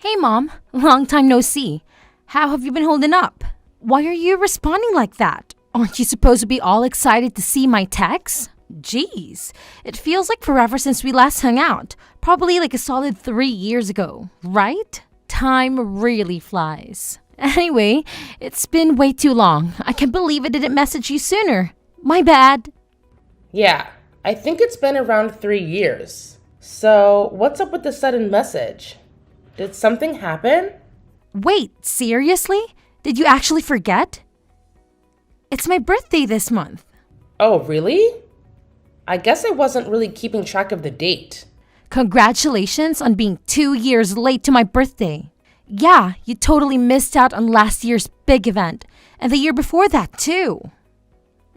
Hey Mom, long time no see. How have you been holding up? Why are you responding like that? Aren't you supposed to be all excited to see my texts? Jeez, it feels like forever since we last hung out. Probably like a solid 3 years ago, right? Time really flies. Anyway, it's been way too long. I can't believe I didn't message you sooner. My bad. Yeah, I think it's been around 3 years. So, what's up with the sudden message? Did something happen? Wait, seriously? Did you actually forget? It's my birthday this month. Oh, really? I guess I wasn't really keeping track of the date. Congratulations on being 2 years late to my birthday. Yeah, you totally missed out on last year's big event, and the year before that too.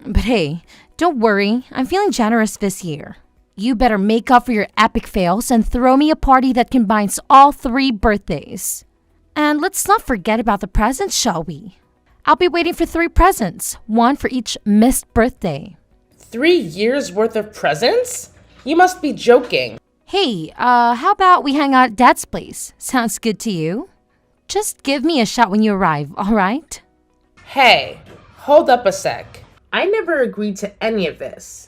But hey, don't worry, I'm feeling generous this year. You better make up for your epic fails and throw me a party that combines all 3 birthdays. And let's not forget about the presents, shall we? I'll be waiting for 3 presents, 1 for each missed birthday. 3 years worth of presents? You must be joking. Hey, how about we hang out at Dad's place? Sounds good to you? Just give me a shout when you arrive, alright? Hey, hold up a sec. I never agreed to any of this.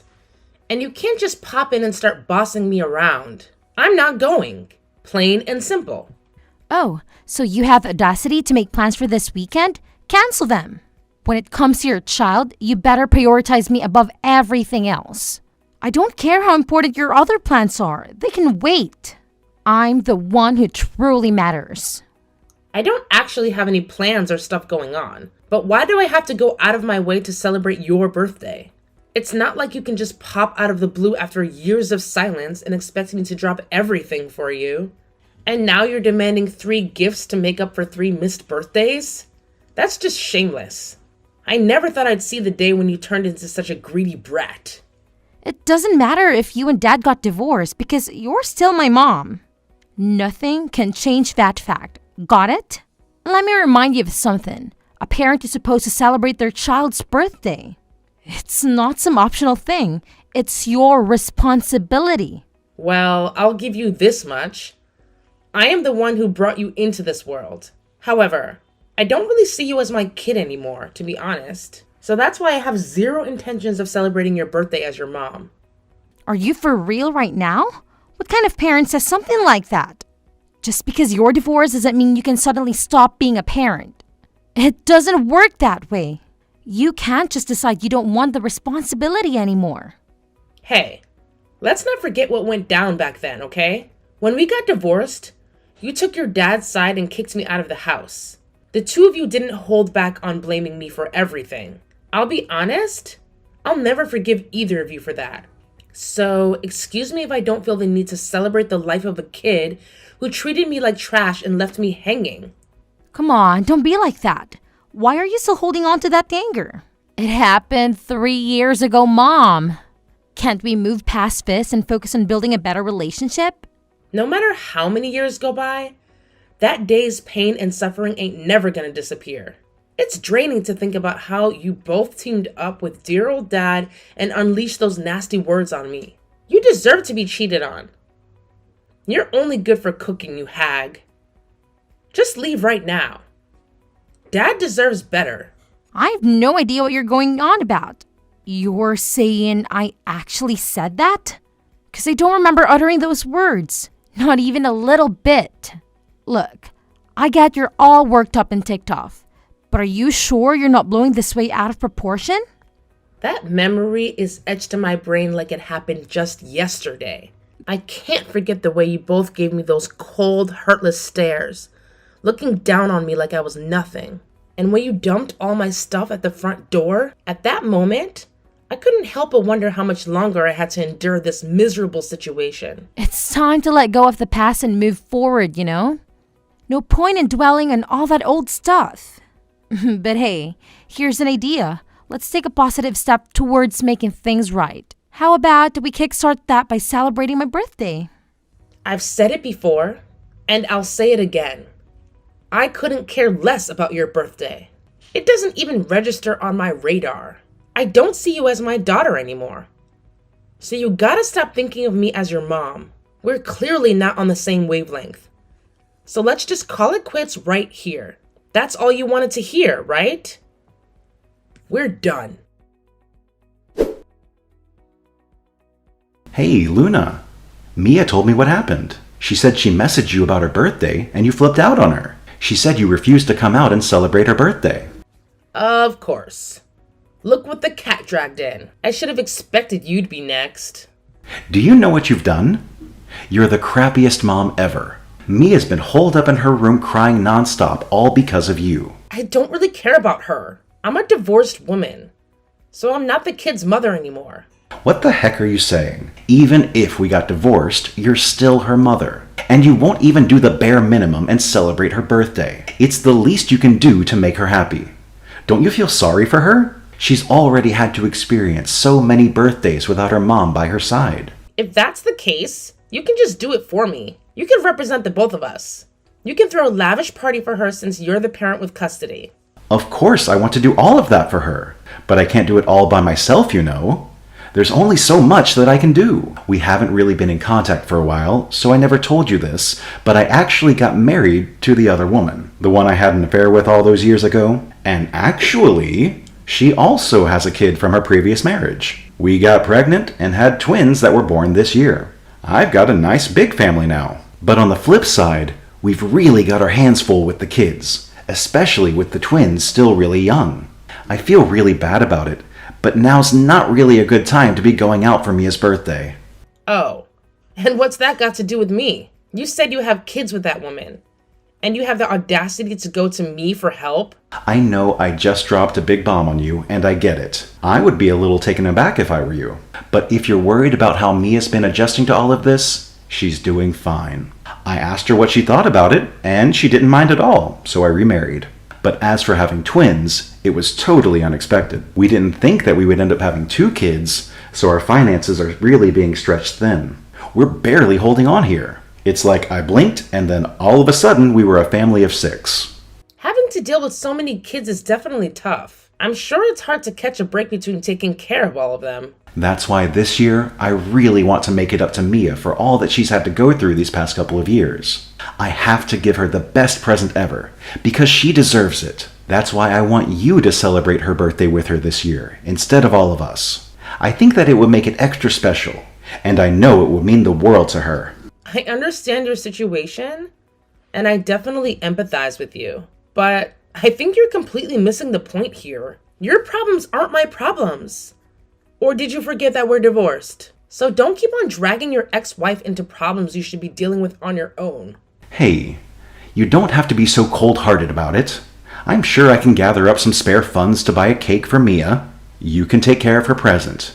And you can't just pop in and start bossing me around. I'm not going. Plain and simple. Oh, so you have the audacity to make plans for this weekend? Cancel them. When it comes to your child, you better prioritize me above everything else. I don't care how important your other plans are. They can wait. I'm the one who truly matters. I don't actually have any plans or stuff going on. But why do I have to go out of my way to celebrate your birthday? It's not like you can just pop out of the blue after years of silence and expect me to drop everything for you. And now you're demanding 3 gifts to make up for 3 missed birthdays? That's just shameless. I never thought I'd see the day when you turned into such a greedy brat. It doesn't matter if you and Dad got divorced because you're still my mom. Nothing can change that fact. Got it? Let me remind you of something. A parent is supposed to celebrate their child's birthday. It's not some optional thing. It's your responsibility. Well, I'll give you this much. I am the one who brought you into this world. However, I don't really see you as my kid anymore, to be honest. So that's why I have 0 intentions of celebrating your birthday as your mom. Are you for real right now? What kind of parent says something like that? Just because you're divorced doesn't mean you can suddenly stop being a parent. It doesn't work that way. You can't just decide you don't want the responsibility anymore. Hey, let's not forget what went down back then, okay? When we got divorced, you took your dad's side and kicked me out of the house. The 2 of you didn't hold back on blaming me for everything. I'll be honest, I'll never forgive either of you for that. So, excuse me if I don't feel the need to celebrate the life of a kid who treated me like trash and left me hanging. Come on, don't be like that. Why are you still holding on to that anger? It happened 3 years ago, Mom. Can't we move past this and focus on building a better relationship? No matter how many years go by, that day's pain and suffering ain't never gonna disappear. It's draining to think about how you both teamed up with dear old Dad and unleashed those nasty words on me. You deserve to be cheated on. You're only good for cooking, you hag. Just leave right now. Dad deserves better. I have no idea what you're going on about. You're saying I actually said that? Because I don't remember uttering those words. Not even a little bit. Look, I get you're all worked up and ticked off. But are you sure you're not blowing this way out of proportion? That memory is etched in my brain like it happened just yesterday. I can't forget the way you both gave me those cold, hurtless stares, looking down on me like I was nothing. And when you dumped all my stuff at the front door, at that moment, I couldn't help but wonder how much longer I had to endure this miserable situation. It's time to let go of the past and move forward, you know? No point in dwelling on all that old stuff. But hey, here's an idea. Let's take a positive step towards making things right. How about we kickstart that by celebrating my birthday? I've said it before, and I'll say it again. I couldn't care less about your birthday. It doesn't even register on my radar. I don't see you as my daughter anymore. So you gotta stop thinking of me as your mom. We're clearly not on the same wavelength. So let's just call it quits right here. That's all you wanted to hear, right? We're done. Hey, Luna. Mia told me what happened. She said she messaged you about her birthday and you flipped out on her. She said you refused to come out and celebrate her birthday. Of course. Look what the cat dragged in. I should have expected you'd be next. Do you know what you've done? You're the crappiest mom ever. Mia's been holed up in her room crying nonstop, all because of you. I don't really care about her. I'm a divorced woman. So I'm not the kid's mother anymore. What the heck are you saying? Even if we got divorced, you're still her mother. And you won't even do the bare minimum and celebrate her birthday. It's the least you can do to make her happy. Don't you feel sorry for her? She's already had to experience so many birthdays without her mom by her side. If that's the case, you can just do it for me. You can represent the both of us. You can throw a lavish party for her since you're the parent with custody. Of course, I want to do all of that for her. But I can't do it all by myself, you know. There's only so much that I can do. We haven't really been in contact for a while, so I never told you this, but I actually got married to the other woman, the one I had an affair with all those years ago. And actually, she also has a kid from her previous marriage. We got pregnant and had twins that were born this year. I've got a nice big family now. But on the flip side, we've really got our hands full with the kids, especially with the twins still really young. I feel really bad about it, but now's not really a good time to be going out for Mia's birthday. Oh, and what's that got to do with me? You said you have kids with that woman, and you have the audacity to go to me for help? I know I just dropped a big bomb on you, and I get it. I would be a little taken aback if I were you. But if you're worried about how Mia's been adjusting to all of this, she's doing fine. I asked her what she thought about it, and she didn't mind at all, so I remarried. But as for having twins, it was totally unexpected. We didn't think that we would end up having 2 kids, so our finances are really being stretched thin. We're barely holding on here. It's like I blinked, and then all of a sudden we were a family of 6. Having to deal with so many kids is definitely tough. I'm sure it's hard to catch a break between taking care of all of them. That's why this year, I really want to make it up to Mia for all that she's had to go through these past couple of years. I have to give her the best present ever, because she deserves it. That's why I want you to celebrate her birthday with her this year, instead of all of us. I think that it would make it extra special, and I know it would mean the world to her. I understand your situation, and I definitely empathize with you. But I think you're completely missing the point here. Your problems aren't my problems. Or did you forget that we're divorced? So don't keep on dragging your ex-wife into problems you should be dealing with on your own. Hey, you don't have to be so cold-hearted about it. I'm sure I can gather up some spare funds to buy a cake for Mia. You can take care of her present.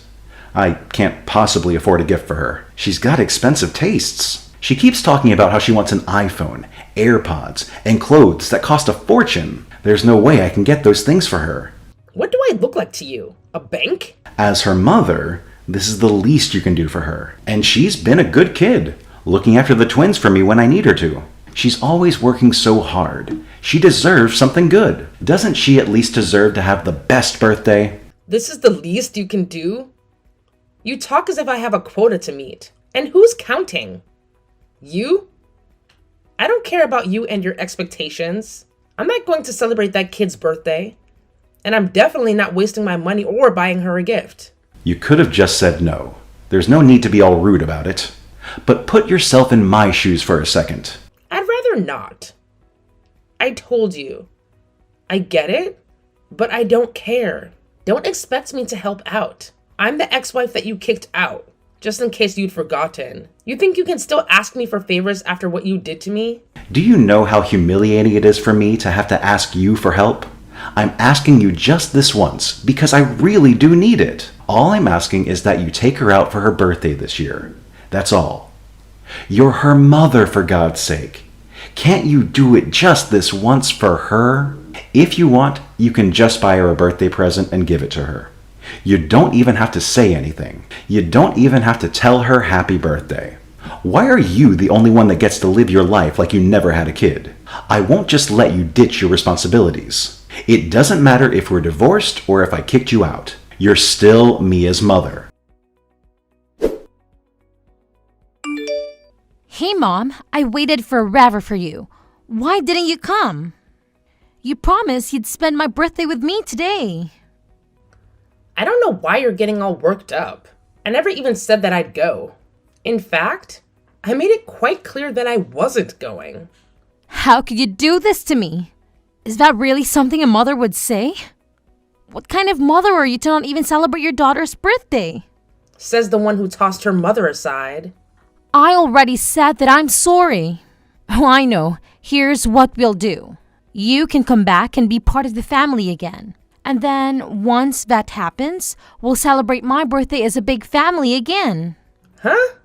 I can't possibly afford a gift for her. She's got expensive tastes. She keeps talking about how she wants an iPhone, AirPods, and clothes that cost a fortune. There's no way I can get those things for her. What do I look like to you? A bank? As her mother, this is the least you can do for her. And she's been a good kid, looking after the twins for me when I need her to. She's always working so hard. She deserves something good. Doesn't she at least deserve to have the best birthday? This is the least you can do? You talk as if I have a quota to meet. And who's counting? You? I don't care about you and your expectations. I'm not going to celebrate that kid's birthday. And I'm definitely not wasting my money or buying her a gift. You could have just said no. There's no need to be all rude about it. But put yourself in my shoes for a second. I'd rather not. I told you. I get it, but I don't care. Don't expect me to help out. I'm the ex-wife that you kicked out, just in case you'd forgotten. You think you can still ask me for favors after what you did to me? Do you know how humiliating it is for me to have to ask you for help? I'm asking you just this once, because I really do need it. All I'm asking is that you take her out for her birthday this year. That's all. You're her mother, for God's sake. Can't you do it just this once for her? If you want, you can just buy her a birthday present and give it to her. You don't even have to say anything. You don't even have to tell her happy birthday. Why are you the only one that gets to live your life like you never had a kid? I won't just let you ditch your responsibilities. It doesn't matter if we're divorced or if I kicked you out. You're still Mia's mother. Hey, Mom, I waited forever for you. Why didn't you come? You promised you'd spend my birthday with me today. I don't know why you're getting all worked up. I never even said that I'd go. In fact, I made it quite clear that I wasn't going. How could you do this to me? Is that really something a mother would say? What kind of mother are you to not even celebrate your daughter's birthday? Says the one who tossed her mother aside. I already said that I'm sorry. Oh, I know. Here's what we'll do. You can come back and be part of the family again. And then, once that happens, we'll celebrate my birthday as a big family again. Huh?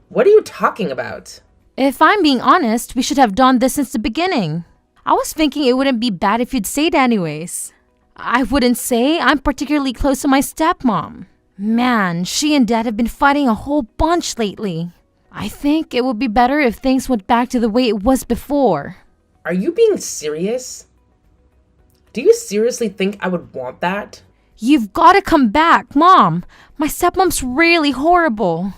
What are you talking about? If I'm being honest, we should have done this since the beginning. I was thinking it wouldn't be bad if you'd say it anyways. I wouldn't say I'm particularly close to my stepmom. Man, she and Dad have been fighting a whole bunch lately. I think it would be better if things went back to the way it was before. Are you being serious? Do you seriously think I would want that? You've got to come back, Mom. My stepmom's really horrible.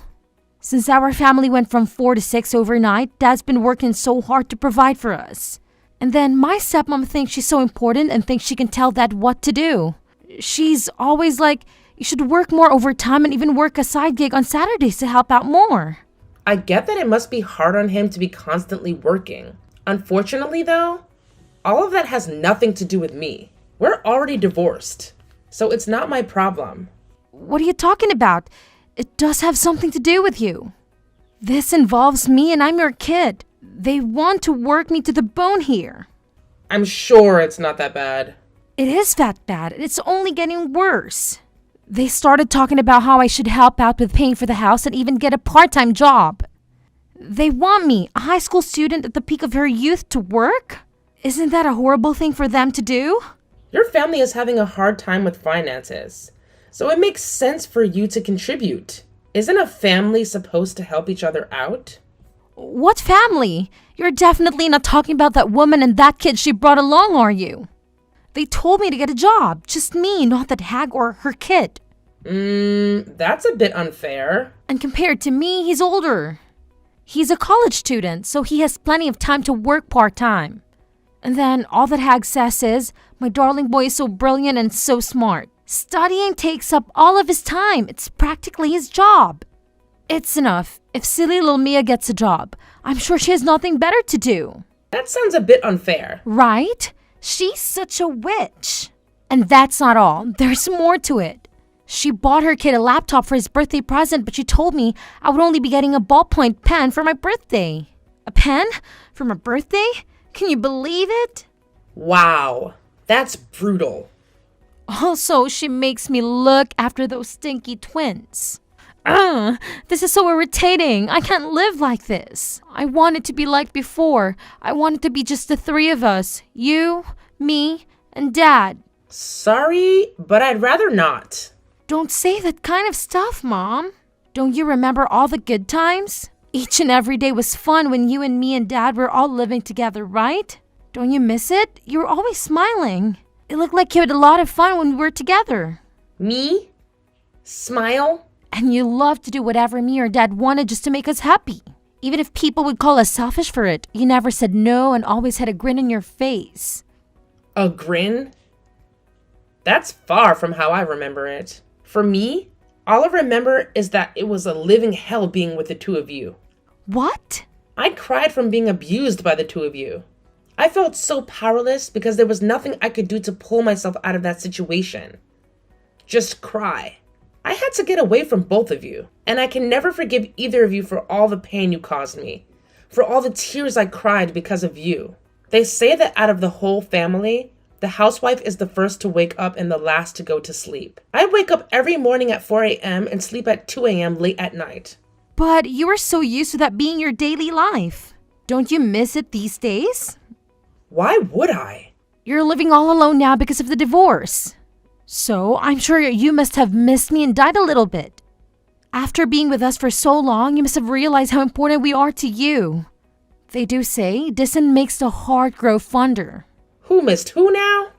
Since our family went from 4 to 6 overnight, Dad's been working so hard to provide for us. And then my stepmom thinks she's so important and thinks she can tell Dad what to do. She's always like, you should work more overtime and even work a side gig on Saturdays to help out more. I get that it must be hard on him to be constantly working. Unfortunately, though, all of that has nothing to do with me. We're already divorced, so it's not my problem. What are you talking about? It does have something to do with you. This involves me and I'm your kid. They want to work me to the bone here. I'm sure it's not that bad. It is that bad. It's only getting worse. They started talking about how I should help out with paying for the house and even get a part-time job. They want me, a high school student at the peak of her youth, to work? Isn't that a horrible thing for them to do? Your family is having a hard time with finances, so it makes sense for you to contribute. Isn't a family supposed to help each other out? What family? You're definitely not talking about that woman and that kid she brought along, are you? They told me to get a job. Just me, not that hag or her kid. That's a bit unfair. And compared to me, he's older. He's a college student, so he has plenty of time to work part-time. And then all that hag says is, my darling boy is so brilliant and so smart. Studying takes up all of his time. It's practically his job. It's enough. If silly little Mia gets a job, I'm sure she has nothing better to do. That sounds a bit unfair. Right? She's such a witch. And that's not all. There's more to it. She bought her kid a laptop for his birthday present, but she told me I would only be getting a ballpoint pen for my birthday. A pen? For my birthday? Can you believe it? Wow, that's brutal. Also, she makes me look after those stinky twins. This is so irritating. I can't live like this. I want it to be like before. I want it to be just the three of us. You, me, and Dad. Sorry, but I'd rather not. Don't say that kind of stuff, Mom. Don't you remember all the good times? Each and every day was fun when you and me and Dad were all living together, right? Don't you miss it? You were always smiling. It looked like you had a lot of fun when we were together. Me? Smile? And you loved to do whatever me or Dad wanted just to make us happy. Even if people would call us selfish for it, you never said no and always had a grin on your face. A grin? That's far from how I remember it. For me, all I remember is that it was a living hell being with the two of you. What? I cried from being abused by the two of you. I felt so powerless because there was nothing I could do to pull myself out of that situation. Just cry. I had to get away from both of you, and I can never forgive either of you for all the pain you caused me, for all the tears I cried because of you. They say that out of the whole family, the housewife is the first to wake up and the last to go to sleep. I wake up every morning at 4 a.m. and sleep at 2 a.m. late at night. But you were so used to that being your daily life. Don't you miss it these days? Why would I? You're living all alone now because of the divorce. So I'm sure you must have missed me and died a little bit. After being with us for so long, you must have realized how important we are to you. They do say distance makes the heart grow fonder. Who missed who now?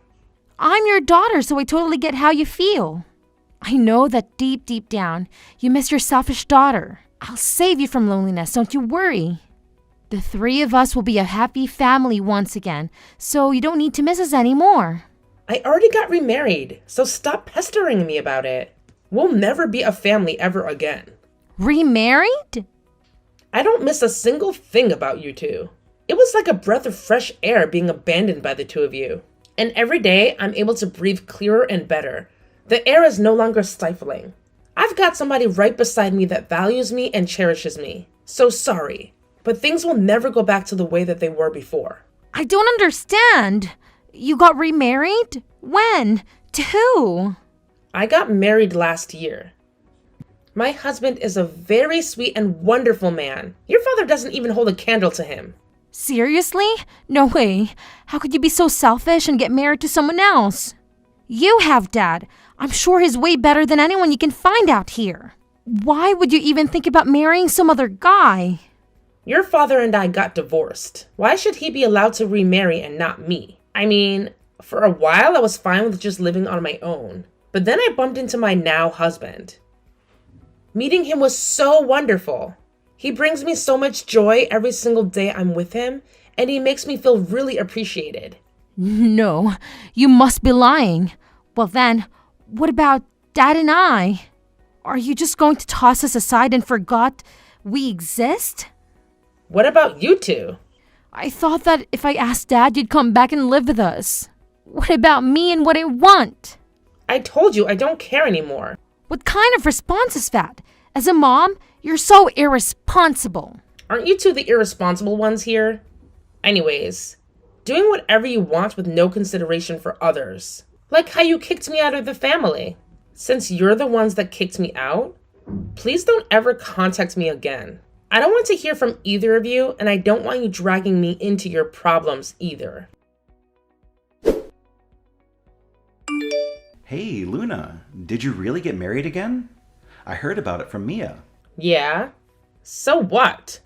I'm your daughter, so I totally get how you feel. I know that deep, deep down, you miss your selfish daughter. I'll save you from loneliness, don't you worry. The three of us will be a happy family once again, so you don't need to miss us anymore. I already got remarried, so stop pestering me about it. We'll never be a family ever again. Remarried? I don't miss a single thing about you two. It was like a breath of fresh air being abandoned by the two of you. And every day, I'm able to breathe clearer and better. The air is no longer stifling. I've got somebody right beside me that values me and cherishes me. So sorry, but things will never go back to the way that they were before. I don't understand. You got remarried? When? To who? I got married last year. My husband is a very sweet and wonderful man. Your father doesn't even hold a candle to him. Seriously? No way. How could you be so selfish and get married to someone else? You have, Dad. I'm sure he's way better than anyone you can find out here. Why would you even think about marrying some other guy? Your father and I got divorced. Why should he be allowed to remarry and not me? I mean, for a while I was fine with just living on my own. But then I bumped into my now husband. Meeting him was so wonderful. He brings me so much joy every single day I'm with him, and he makes me feel really appreciated. No, you must be lying. Well then, what about Dad and I? Are you just going to toss us aside and forgot we exist? What about you two? I thought that if I asked Dad, you'd come back and live with us. What about me and what I want? I told you I don't care anymore. What kind of response is that? As a mom, you're so irresponsible. Aren't you two the irresponsible ones here? Anyways, doing whatever you want with no consideration for others. Like how you kicked me out of the family. Since you're the ones that kicked me out, please don't ever contact me again. I don't want to hear from either of you, and I don't want you dragging me into your problems either. Hey, Luna, did you really get married again? I heard about it from Mia. Yeah? So what?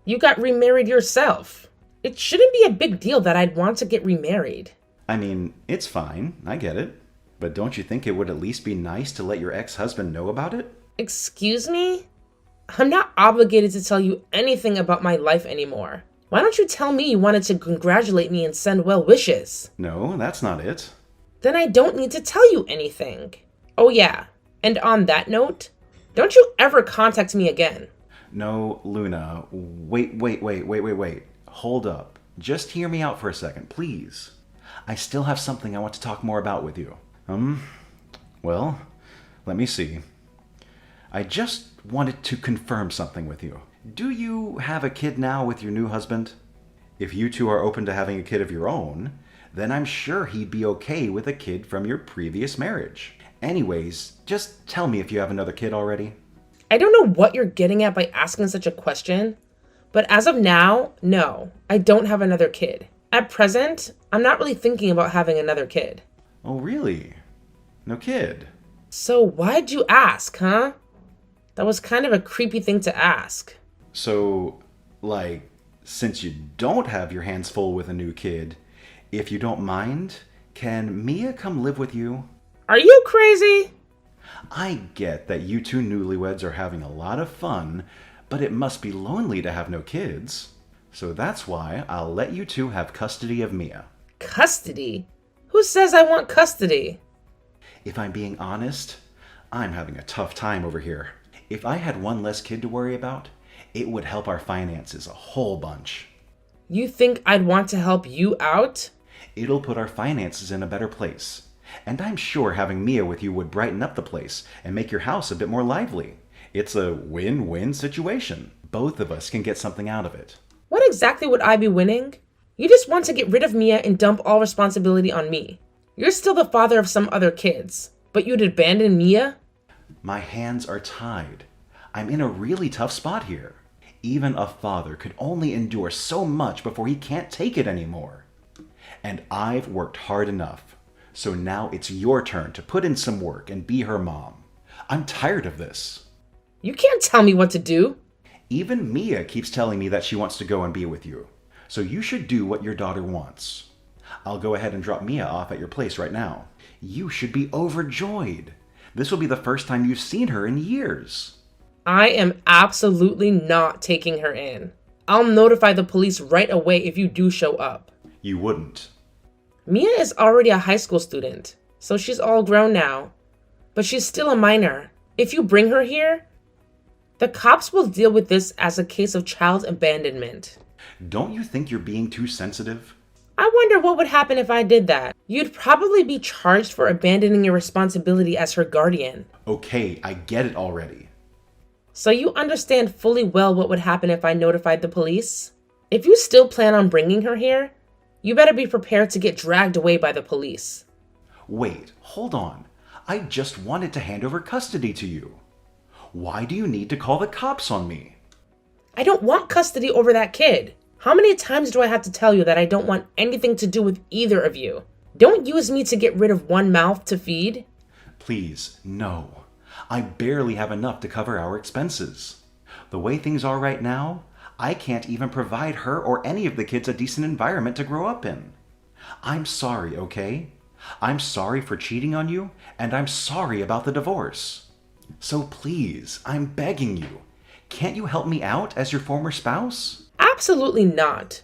You got remarried yourself. It shouldn't be a big deal that I'd want to get remarried. I mean, it's fine, I get it. But don't you think it would at least be nice to let your ex-husband know about it? Excuse me? I'm not obligated to tell you anything about my life anymore. Why don't you tell me you wanted to congratulate me and send well wishes? No, that's not it. Then I don't need to tell you anything. Oh yeah, and on that note, don't you ever contact me again. No, Luna, wait. Hold up. Just hear me out for a second, please. I still have something I want to talk more about with you. Well, let me see. I just wanted to confirm something with you. Do you have a kid now with your new husband? If you two are open to having a kid of your own, then I'm sure he'd be okay with a kid from your previous marriage. Anyways, just tell me if you have another kid already. I don't know what you're getting at by asking such a question, but as of now, no, I don't have another kid. At present, I'm not really thinking about having another kid. Oh, really? No kid? So why'd you ask, huh? That was kind of a creepy thing to ask. So, since you don't have your hands full with a new kid, if you don't mind, can Mia come live with you? Are you crazy? I get that you two newlyweds are having a lot of fun, but it must be lonely to have no kids. So that's why I'll let you two have custody of Mia. Custody? Who says I want custody? If I'm being honest, I'm having a tough time over here. If I had one less kid to worry about, it would help our finances a whole bunch. You think I'd want to help you out? It'll put our finances in a better place. And I'm sure having Mia with you would brighten up the place and make your house a bit more lively. It's a win-win situation. Both of us can get something out of it. What exactly would I be winning? You just want to get rid of Mia and dump all responsibility on me. You're still the father of some other kids, but you'd abandon Mia? My hands are tied. I'm in a really tough spot here. Even a father could only endure so much before he can't take it anymore. And I've worked hard enough. So now it's your turn to put in some work and be her mom. I'm tired of this. You can't tell me what to do. Even Mia keeps telling me that she wants to go and be with you. So you should do what your daughter wants. I'll go ahead and drop Mia off at your place right now. You should be overjoyed. This will be the first time you've seen her in years. I am absolutely not taking her in. I'll notify the police right away if you do show up. You wouldn't. Mia is already a high school student, so she's all grown now. But she's still a minor. If you bring her here, the cops will deal with this as a case of child abandonment. Don't you think you're being too sensitive? I wonder what would happen if I did that. You'd probably be charged for abandoning your responsibility as her guardian. Okay, I get it already. So you understand fully well what would happen if I notified the police? If you still plan on bringing her here, you better be prepared to get dragged away by the police. Wait, hold on. I just wanted to hand over custody to you. Why do you need to call the cops on me? I don't want custody over that kid. How many times do I have to tell you that I don't want anything to do with either of you? Don't use me to get rid of one mouth to feed. Please, no. I barely have enough to cover our expenses. The way things are right now, I can't even provide her or any of the kids a decent environment to grow up in. I'm sorry, okay? I'm sorry for cheating on you, and I'm sorry about the divorce. So please, I'm begging you. Can't you help me out as your former spouse? Absolutely not.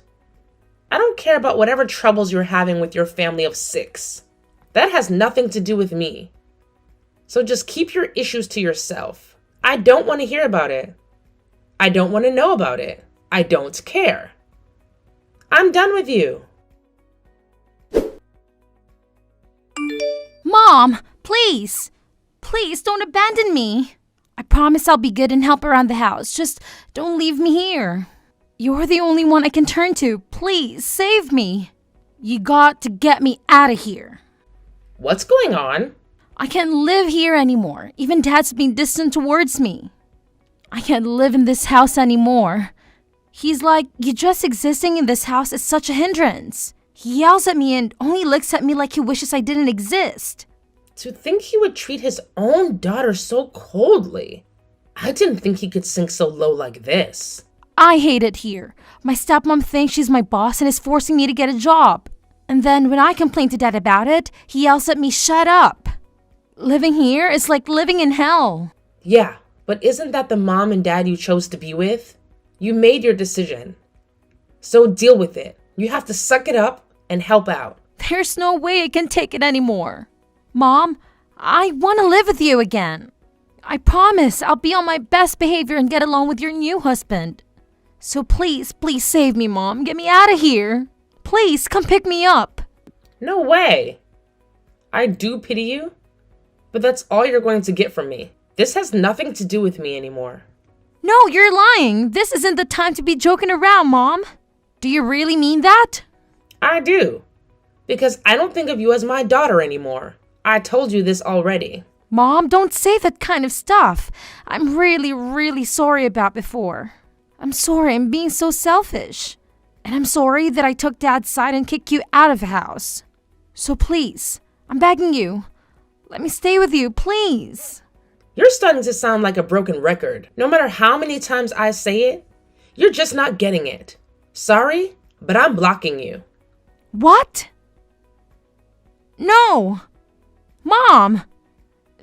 I don't care about whatever troubles you're having with your family of 6. That has nothing to do with me. So just keep your issues to yourself. I don't want to hear about it. I don't want to know about it. I don't care. I'm done with you. Mom, please. Please don't abandon me. I promise I'll be good and help around the house. Just don't leave me here. You're the only one I can turn to. Please, save me. You got to get me out of here. What's going on? I can't live here anymore. Even Dad's being distant towards me. I can't live in this house anymore. He's like, you just existing in this house is such a hindrance. He yells at me and only looks at me like he wishes I didn't exist. To think he would treat his own daughter so coldly. I didn't think he could sink so low like this. I hate it here. My stepmom thinks she's my boss and is forcing me to get a job. And then when I complain to Dad about it, he yells at me, shut up. Living here is like living in hell. Yeah, but isn't that the mom and dad you chose to be with? You made your decision. So deal with it. You have to suck it up and help out. There's no way I can take it anymore. Mom, I want to live with you again. I promise I'll be on my best behavior and get along with your new husband. So please, please save me, Mom. Get me out of here. Please, come pick me up. No way. I do pity you, but that's all you're going to get from me. This has nothing to do with me anymore. No, you're lying. This isn't the time to be joking around, Mom. Do you really mean that? I do, because I don't think of you as my daughter anymore. I told you this already. Mom, don't say that kind of stuff. I'm really, really sorry about before. I'm sorry I'm being so selfish. And I'm sorry that I took Dad's side and kicked you out of the house. So please, I'm begging you, let me stay with you, please. You're starting to sound like a broken record. No matter how many times I say it, you're just not getting it. Sorry, but I'm blocking you. What? No. Mom,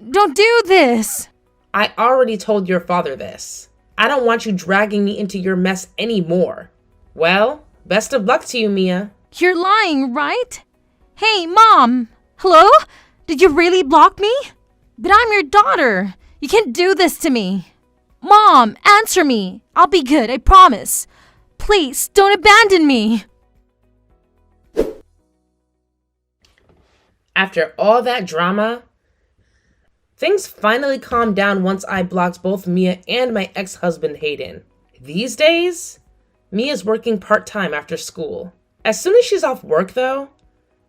don't do this. I already told your father this. I don't want you dragging me into your mess anymore. Well, best of luck to you, Mia. You're lying, right? Hey, Mom. Hello? Did you really block me? But I'm your daughter. You can't do this to me. Mom, answer me. I'll be good, I promise. Please, don't abandon me. After all that drama, things finally calmed down once I blocked both Mia and my ex-husband Hayden. These days, Mia's working part-time after school. As soon as she's off work, though,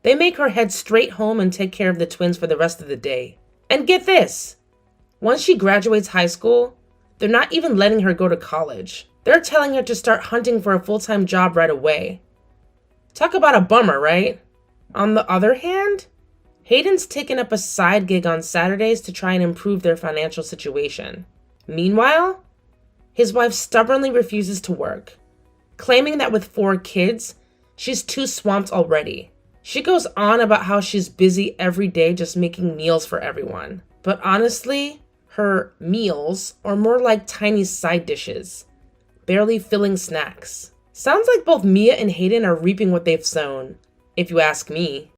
they make her head straight home and take care of the twins for the rest of the day. And get this, once she graduates high school, they're not even letting her go to college. They're telling her to start hunting for a full-time job right away. Talk about a bummer, right? On the other hand, Hayden's taken up a side gig on Saturdays to try and improve their financial situation. Meanwhile, his wife stubbornly refuses to work, claiming that with 4 kids, she's too swamped already. She goes on about how she's busy every day just making meals for everyone. But honestly, her meals are more like tiny side dishes. barely filling snacks. Sounds like both Mia and Hayden are reaping what they've sown, if you ask me.